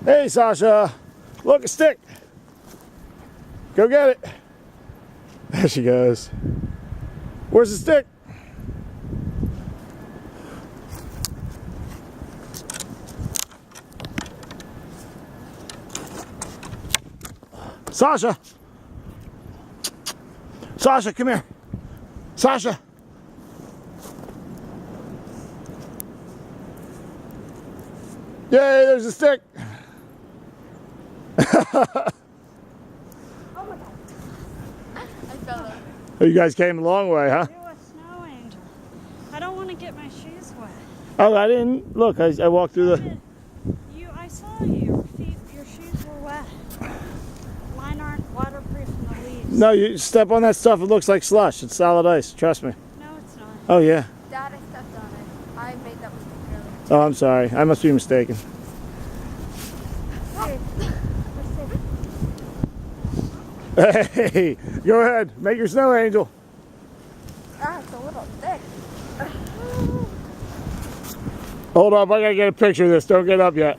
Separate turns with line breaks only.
Hey, Sasha. Look, a stick. Go get it. There she goes. Where's the stick? Sasha. Sasha, come here. Sasha. Yay, there's a stick.
Oh my god. I fell over.
Oh, you guys came a long way, huh?
Do a snow angel. I don't want to get my shoes wet.
Oh, I didn't. Look, I walked through the...
I saw your feet, your shoes were wet. Mine aren't waterproof in the leaves.
No, you step on that stuff, it looks like slush. It's solid ice, trust me.
No, it's not.
Oh, yeah.
Dad, I stepped on it. I made that mistake earlier.
Oh, I'm sorry. I must be mistaken. Hey, go ahead. Make your snow angel.
Ah, it's a little thick.
Hold up, I gotta get a picture of this. Don't get up yet.